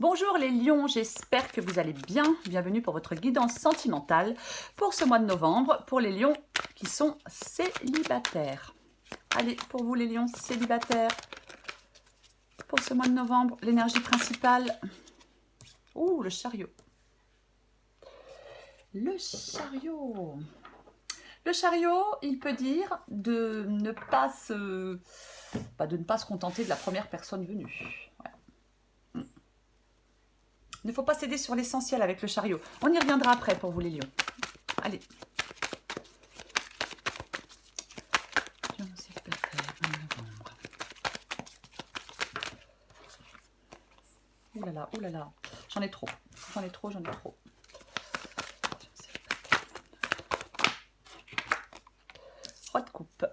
Bonjour les lions, j'espère que vous allez bien. Bienvenue pour votre guidance sentimentale pour ce mois de novembre, pour les lions qui sont célibataires. Allez, pour vous les lions célibataires, pour ce mois de novembre, l'énergie principale. Ouh, le chariot. Le chariot. Le chariot, il peut dire de ne pas se contenter de la première personne venue. Ouais. Il ne faut pas céder sur l'essentiel avec le chariot. On y reviendra après pour vous les lions. Allez. Ouh là là. J'en ai trop. J'en ai trop. Roi de coupe.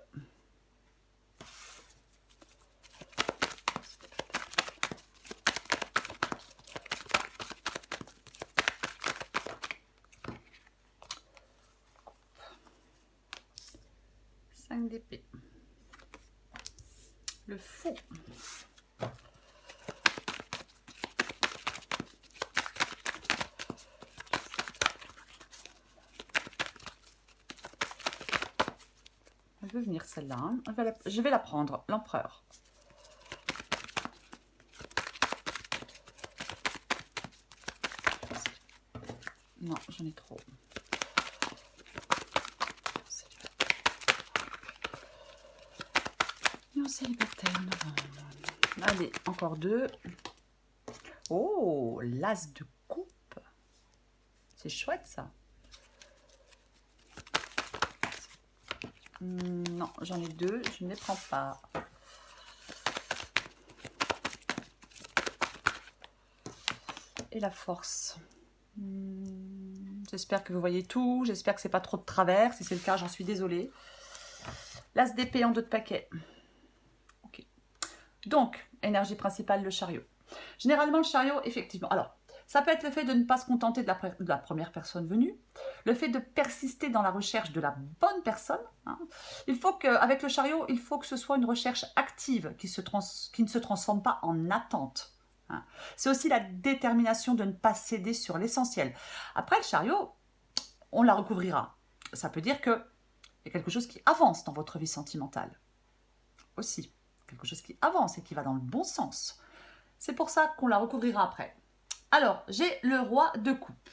D'épée. Le fou. Elle veut venir celle-là. Hein. Je vais la prendre. L'empereur. Non, j'en ai trop. Célibataire, novembre. Allez, encore deux. Oh, l'as de coupe. C'est chouette, ça. Non, j'en ai deux. Je ne les prends pas. Et la force. J'espère que vous voyez tout. J'espère que c'est pas trop de travers. Si c'est le cas, j'en suis désolée. L'as d'épée en dos de paquet. Donc, énergie principale, le chariot. Généralement, le chariot, effectivement. Alors, ça peut être le fait de ne pas se contenter de la première personne venue, le fait de persister dans la recherche de la bonne personne. Hein. Avec le chariot, il faut que ce soit une recherche active qui ne se transforme pas en attente. Hein. C'est aussi la détermination de ne pas céder sur l'essentiel. Après, le chariot, on la recouvrira. Ça peut dire qu'il y a quelque chose qui avance dans votre vie sentimentale. Aussi. Quelque chose qui avance et qui va dans le bon sens. C'est pour ça qu'on la recouvrira après. Alors, j'ai le roi de coupe.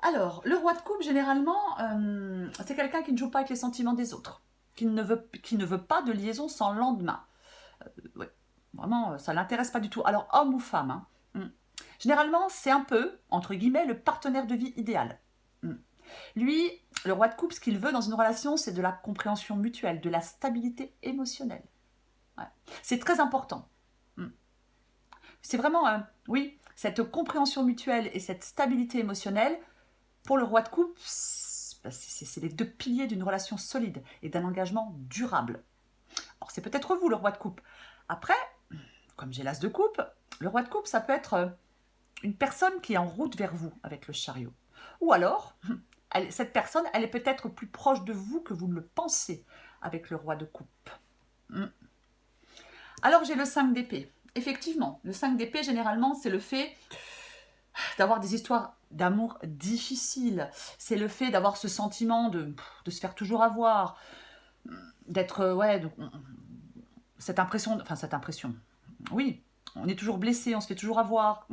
Alors, le roi de coupe, généralement, c'est quelqu'un qui ne joue pas avec les sentiments des autres, qui ne veut pas de liaison sans lendemain. Ouais, vraiment, ça ne l'intéresse pas du tout. Alors, homme ou femme, hein. Généralement, c'est un peu, entre guillemets, le partenaire de vie idéal. Lui, le roi de coupe, ce qu'il veut dans une relation, c'est de la compréhension mutuelle, de la stabilité émotionnelle. Ouais. C'est très important. C'est vraiment, oui, cette compréhension mutuelle et cette stabilité émotionnelle, pour le roi de coupe, c'est les deux piliers d'une relation solide et d'un engagement durable. Alors, c'est peut-être vous, le roi de coupe. Après, comme j'ai l'as de coupe, le roi de coupe, ça peut être une personne qui est en route vers vous avec le chariot. Ou alors, cette personne, elle est peut-être plus proche de vous que vous ne le pensez avec le roi de coupe. Alors, j'ai le 5 d'épée. Effectivement, le 5 d'épée, généralement, c'est le fait d'avoir des histoires d'amour difficiles. C'est le fait d'avoir ce sentiment de se faire toujours avoir, d'être, cette impression, oui, on est toujours blessé, on se fait toujours avoir,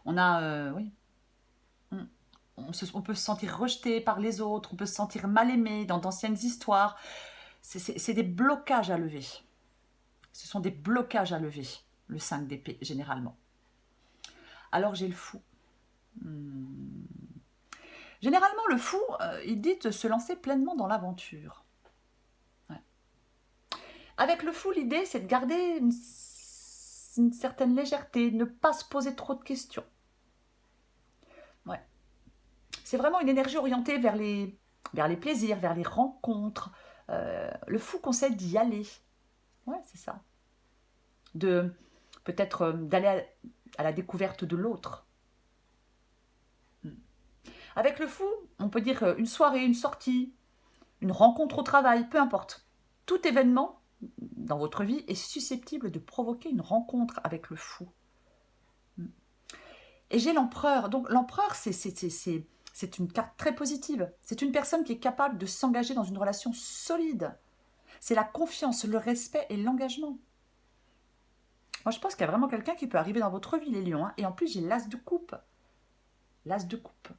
on a, oui, on peut se sentir rejeté par les autres, on peut se sentir mal aimé dans d'anciennes histoires. C'est des blocages à lever. Ce sont des blocages à lever, le 5 d'épée, généralement. Alors, j'ai le fou. Généralement, le fou, il dit de se lancer pleinement dans l'aventure. Ouais. Avec le fou, l'idée, c'est de garder une certaine légèreté, de ne pas se poser trop de questions. Ouais. C'est vraiment une énergie orientée vers les plaisirs, vers les rencontres. Le fou conseille d'y aller. Ouais, c'est ça. Peut-être d'aller à la découverte de l'autre. Avec le fou, on peut dire une soirée, une sortie, une rencontre au travail, peu importe. Tout événement dans votre vie est susceptible de provoquer une rencontre avec le fou. Et j'ai l'empereur. Donc l'empereur, c'est une carte très positive. C'est une personne qui est capable de s'engager dans une relation solide. C'est la confiance, le respect et l'engagement. Moi, je pense qu'il y a vraiment quelqu'un qui peut arriver dans votre vie, les lions. Hein. Et en plus, j'ai l'as de coupe. L'as de coupe.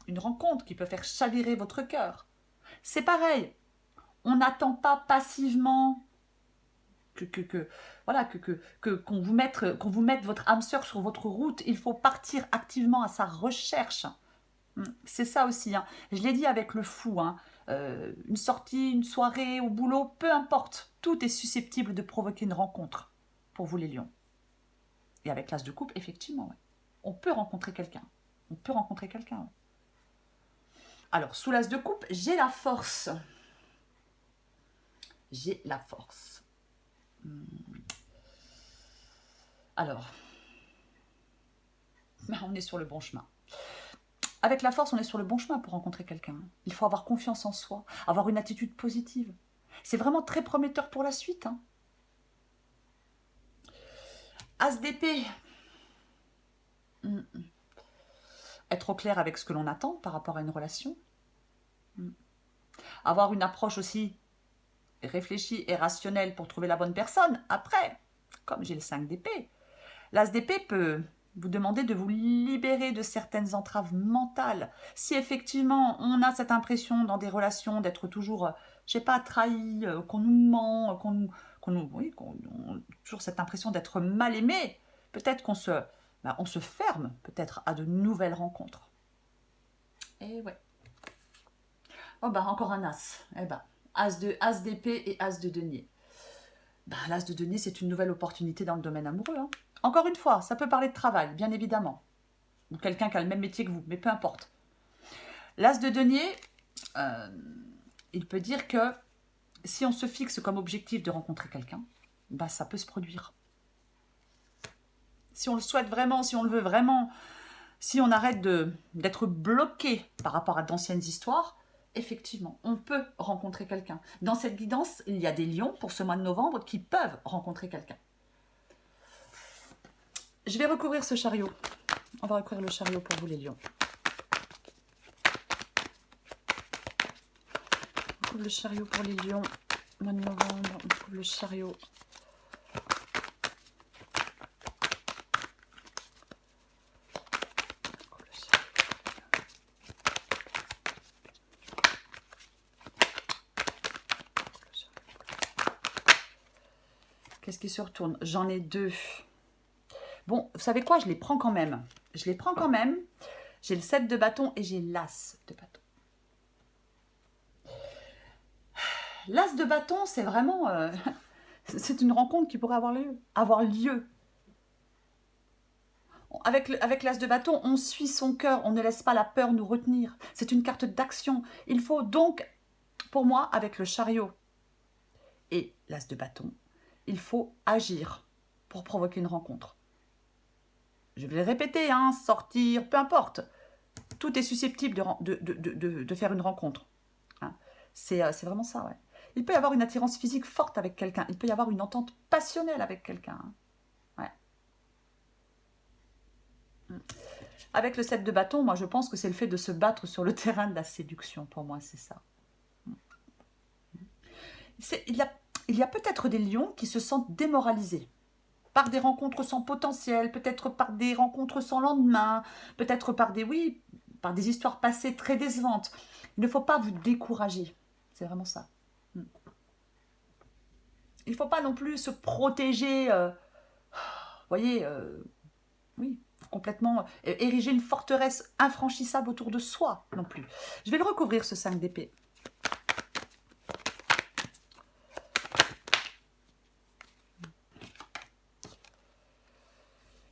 Une rencontre qui peut faire chavirer votre cœur. C'est pareil. On n'attend pas passivement qu'on vous mette votre âme sœur sur votre route. Il faut partir activement à sa recherche. C'est ça aussi. Hein. Je l'ai dit avec le fou. Hein. Une sortie, une soirée, au boulot, peu importe. Tout est susceptible de provoquer une rencontre pour vous les lions. Et avec l'as de coupe, effectivement, ouais. On peut rencontrer quelqu'un. On peut rencontrer quelqu'un. Ouais. Alors, sous l'as de coupe, j'ai la force. J'ai la force. Alors, on est sur le bon chemin. Avec la force, on est sur le bon chemin pour rencontrer quelqu'un. Il faut avoir confiance en soi, avoir une attitude positive. C'est vraiment très prometteur pour la suite. Hein. As d'épée. Être au clair avec ce que l'on attend par rapport à une relation. Avoir une approche aussi réfléchie et rationnelle pour trouver la bonne personne. Après, comme j'ai le 5 d'épée, l'as d'épée peut vous demander de vous libérer de certaines entraves mentales. Si effectivement on a cette impression dans des relations d'être toujours, je sais pas, trahi, qu'on nous ment, toujours cette impression d'être mal aimé, peut-être qu'on se ferme peut-être à de nouvelles rencontres. Et ouais. Oh bah encore un as. Eh bah, as d'épée et as de denier. Bah, l'as de denier, c'est une nouvelle opportunité dans le domaine amoureux. Hein. Encore une fois, ça peut parler de travail, bien évidemment. Ou quelqu'un qui a le même métier que vous, mais peu importe. L'as de denier, il peut dire que si on se fixe comme objectif de rencontrer quelqu'un, bah, ça peut se produire. Si on le souhaite vraiment, si on le veut vraiment, si on arrête d'être bloqué par rapport à d'anciennes histoires, effectivement, on peut rencontrer quelqu'un. Dans cette guidance, il y a des lions pour ce mois de novembre qui peuvent rencontrer quelqu'un. Je vais recouvrir ce chariot. On va recouvrir le chariot pour vous les lions. On couvre le chariot pour les lions. Mois de novembre, on couvre le chariot. Qu'est-ce qui se retourne? J'en ai deux. Bon, vous savez quoi? Je les prends quand même. Je les prends quand même. J'ai le 7 de bâton et j'ai l'as de bâton. L'as de bâton, c'est vraiment... c'est une rencontre qui pourrait avoir lieu. Avec l'as de bâton, on suit son cœur, on ne laisse pas la peur nous retenir. C'est une carte d'action. Il faut donc, pour moi, avec le chariot et l'as de bâton, il faut agir pour provoquer une rencontre. Je vais le répéter, hein, sortir, peu importe. Tout est susceptible de faire une rencontre. Hein. C'est vraiment ça, ouais. Il peut y avoir une attirance physique forte avec quelqu'un. Il peut y avoir une entente passionnelle avec quelqu'un. Hein. Ouais. Avec le 7 de bâton, moi je pense que c'est le fait de se battre sur le terrain de la séduction. Pour moi, c'est ça. Il y a peut-être des lions qui se sentent démoralisés par des rencontres sans potentiel, peut-être par des rencontres sans lendemain, peut-être par des histoires passées très décevantes. Il ne faut pas vous décourager. C'est vraiment ça. Il ne faut pas non plus se protéger, voyez, oui, complètement, ériger une forteresse infranchissable autour de soi non plus. Je vais le recouvrir, ce 5 d'épée.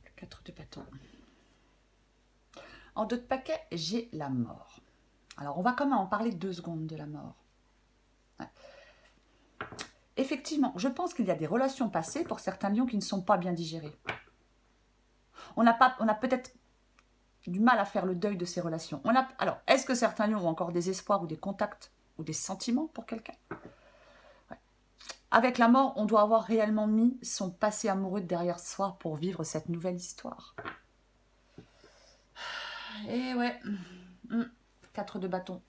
Le 4 de bâton. En dos de paquet, j'ai la mort. Alors, on va quand même en parler 2 secondes de la mort. Ouais. Effectivement, je pense qu'il y a des relations passées pour certains lions qui ne sont pas bien digérées. On a peut-être du mal à faire le deuil de ces relations. Alors, est-ce que certains lions ont encore des espoirs ou des contacts ou des sentiments pour quelqu'un? Ouais. Avec la mort, on doit avoir réellement mis son passé amoureux derrière soi pour vivre cette nouvelle histoire. Et ouais. 4 de bâton.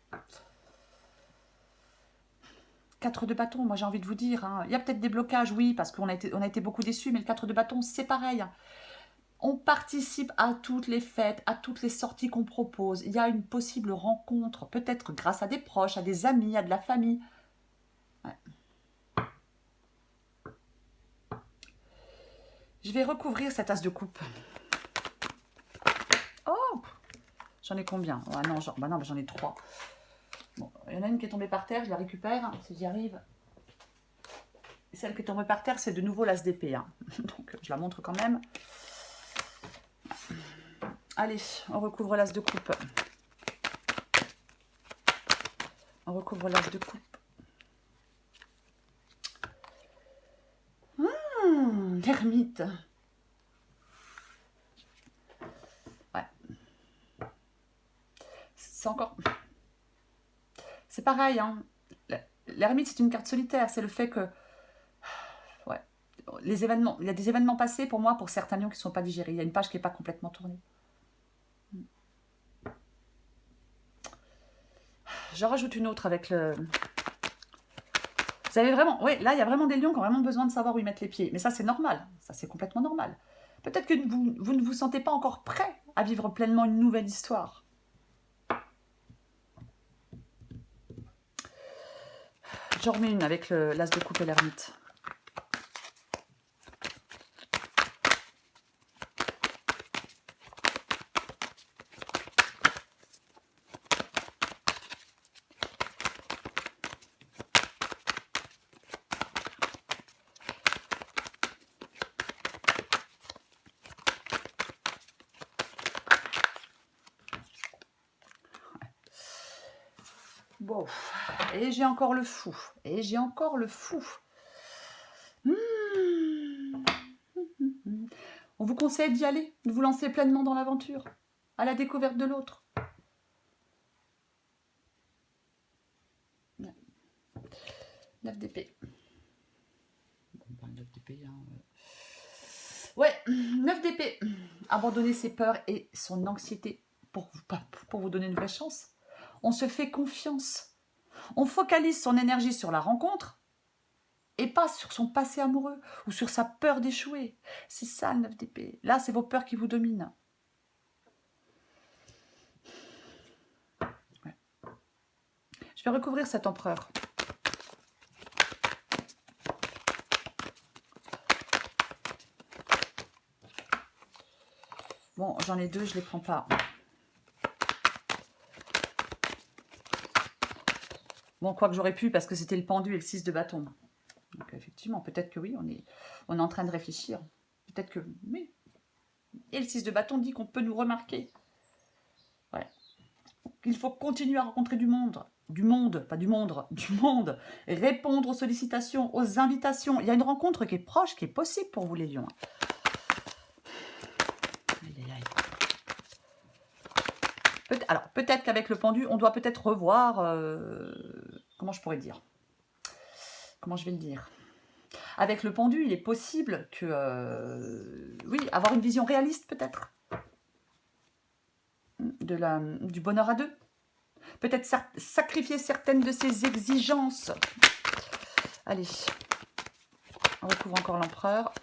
4 de bâton, moi j'ai envie de vous dire. Hein. Il y a peut-être des blocages, oui, parce qu'on a été beaucoup déçus, mais le 4 de bâton, c'est pareil. On participe à toutes les fêtes, à toutes les sorties qu'on propose. Il y a une possible rencontre, peut-être grâce à des proches, à des amis, à de la famille. Ouais. Je vais recouvrir cette as de coupe. Oh, j'en ai combien? Ouais, non, genre, bah non, j'en ai 3. Bon, il y en a une qui est tombée par terre, je la récupère, hein, si j'y arrive. Et celle qui est tombée par terre, c'est de nouveau l'as d'épée. Hein. Donc, je la montre quand même. Allez, on recouvre l'as de coupe. On recouvre l'as de coupe. L'ermite. Ouais. C'est encore... C'est pareil, hein. L'ermite, c'est une carte solitaire. C'est le fait que... Ouais. Les événements... Il y a des événements passés, pour moi, pour certains lions qui ne sont pas digérés. Il y a une page qui n'est pas complètement tournée. J'en rajoute une autre avec le... Vous avez vraiment... Oui, là, il y a vraiment des lions qui ont vraiment besoin de savoir où ils mettent les pieds. Mais ça, c'est normal. Ça, c'est complètement normal. Peut-être que vous ne vous sentez pas encore prêt à vivre pleinement une nouvelle histoire. J'en remets une avec l'as de coupe et l'ermite. Bon, et j'ai encore le fou. Et j'ai encore le fou. On vous conseille d'y aller, de vous lancer pleinement dans l'aventure, à la découverte de l'autre. 9 d'épée. Bon, 9 d'épée, hein. Ouais, 9 d'épée. Abandonner ses peurs et son anxiété pour vous donner une vraie chance. On se fait confiance. On focalise son énergie sur la rencontre et pas sur son passé amoureux ou sur sa peur d'échouer. C'est ça le 9 d'épée. Là, c'est vos peurs qui vous dominent. Ouais. Je vais recouvrir cet empereur. Bon, j'en ai 2, je ne les prends pas. Bon, quoi que j'aurais pu, parce que c'était le pendu et le 6 de bâton. Donc, effectivement, peut-être que oui, on est en train de réfléchir. Peut-être que oui. Et le 6 de bâton dit qu'on peut nous remarquer. Ouais. Il faut continuer à rencontrer du monde. Du monde, pas du monde, du monde. Et répondre aux sollicitations, aux invitations. Il y a une rencontre qui est proche, qui est possible pour vous les lions. Alors, peut-être qu'avec le pendu, on doit peut-être revoir... comment je pourrais dire? Comment je vais le dire? Avec le pendu, il est possible que... oui, avoir une vision réaliste peut-être. Du bonheur à deux. Peut-être sacrifier certaines de ses exigences. Allez. On recouvre encore l'empereur.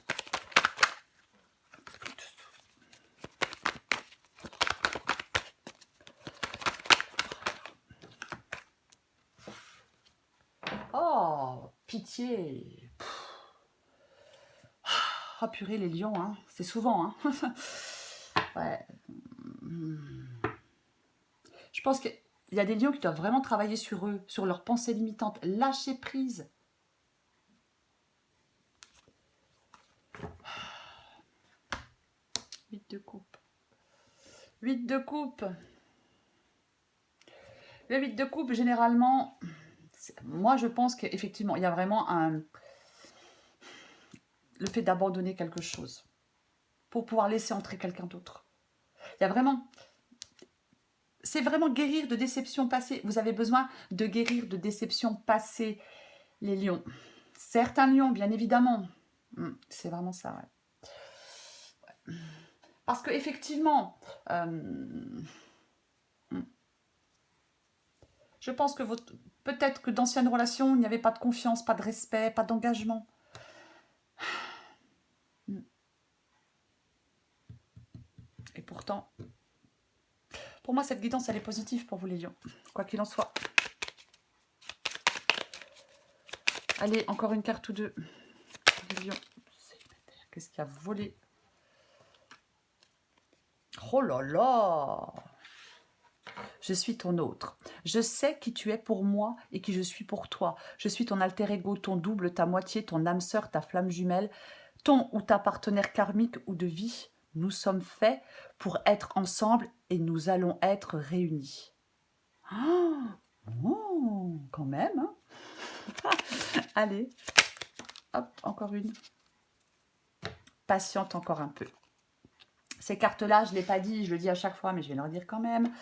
Oh, pitié. Ah, oh, purée, les lions, hein. C'est souvent, hein. Ouais. Je pense qu'il y a des lions qui doivent vraiment travailler sur eux, sur leurs pensées limitantes. Lâcher prise. Huit de coupe. 8 de coupe. Le 8 de coupe, généralement, moi je pense qu'effectivement, il y a vraiment le fait d'abandonner quelque chose pour pouvoir laisser entrer quelqu'un d'autre. Il y a vraiment... C'est vraiment guérir de déceptions passées. Vous avez besoin de guérir de déceptions passées, les lions. Certains lions, bien évidemment. C'est vraiment ça, ouais. Parce qu'effectivement, Je pense que peut-être que d'anciennes relations, il n'y avait pas de confiance, pas de respect, pas d'engagement. Et pourtant, pour moi, cette guidance, elle est positive pour vous, les lions. Quoi qu'il en soit. Allez, encore une carte ou deux. Les lions. Qu'est-ce qui a volé? Oh là là! Je suis ton autre. Je sais qui tu es pour moi et qui je suis pour toi. Je suis ton alter ego, ton double, ta moitié, ton âme sœur, ta flamme jumelle, ton ou ta partenaire karmique ou de vie. Nous sommes faits pour être ensemble et nous allons être réunis. Oh, quand même. Hein. Allez, hop, encore une. Patiente encore un peu. Ces cartes-là, je ne l'ai pas dit, je le dis à chaque fois, mais je vais leur dire quand même.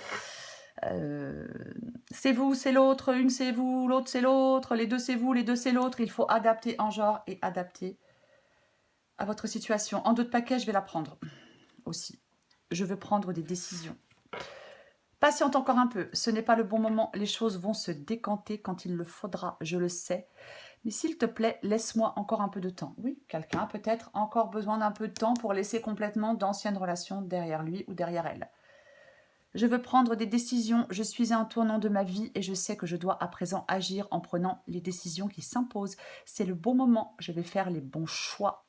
C'est vous, c'est l'autre, une c'est vous, l'autre c'est l'autre, les deux c'est vous, les deux c'est l'autre. Il faut adapter en genre et adapter à votre situation. En d'autres paquets, je vais la prendre aussi. Je veux prendre des décisions. Patiente encore un peu, ce n'est pas le bon moment, les choses vont se décanter quand il le faudra, je le sais. Mais s'il te plaît, laisse-moi encore un peu de temps. Oui, quelqu'un a peut-être encore besoin d'un peu de temps pour laisser complètement d'anciennes relations derrière lui ou derrière elle. Je veux prendre des décisions, je suis à un tournant de ma vie et je sais que je dois à présent agir en prenant les décisions qui s'imposent. C'est le bon moment, je vais faire les bons choix.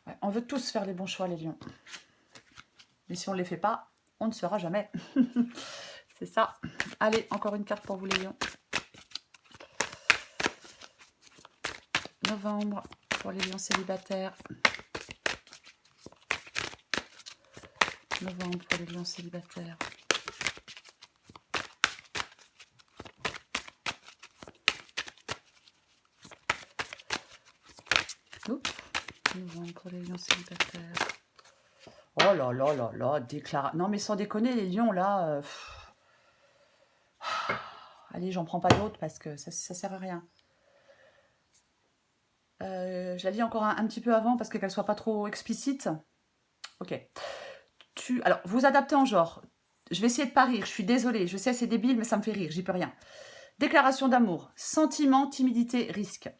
Ouais, on veut tous faire les bons choix, les lions. Mais si on ne les fait pas, on ne sera jamais. C'est ça. Allez, encore une carte pour vous, les lions. Novembre, pour les lions célibataires. Novembre, pour les lions célibataires. Oups. Novembre, pour les lions célibataires. Oh là là là là, déclaration. Non mais sans déconner, les lions, là... Allez, j'en prends pas d'autres parce que ça sert à rien. Je la lis encore un petit peu avant parce qu'elle soit pas trop explicite. Ok. Alors, vous adaptez en genre. Je vais essayer de pas rire, je suis désolée. Je sais, c'est débile, mais ça me fait rire, j'y peux rien. Déclaration d'amour. Sentiment, timidité, risque.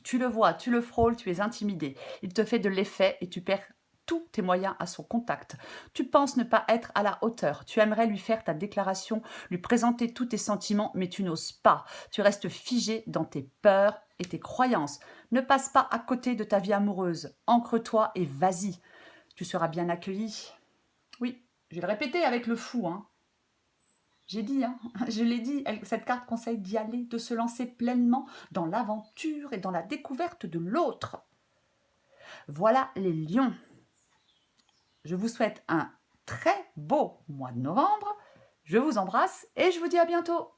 Tu le vois, tu le frôles, tu es intimidé. Il te fait de l'effet et tu perds tous tes moyens à son contact. Tu penses ne pas être à la hauteur. Tu aimerais lui faire ta déclaration, lui présenter tous tes sentiments, mais tu n'oses pas. Tu restes figé dans tes peurs et tes croyances. Ne passe pas à côté de ta vie amoureuse. Ancre-toi et vas-y. Tu seras bien accueilli. Oui, je vais le répéter avec le fou. Hein. J'ai dit, hein, je l'ai dit, cette carte conseille d'y aller, de se lancer pleinement dans l'aventure et dans la découverte de l'autre. Voilà les lions. Je vous souhaite un très beau mois de novembre. Je vous embrasse et je vous dis à bientôt.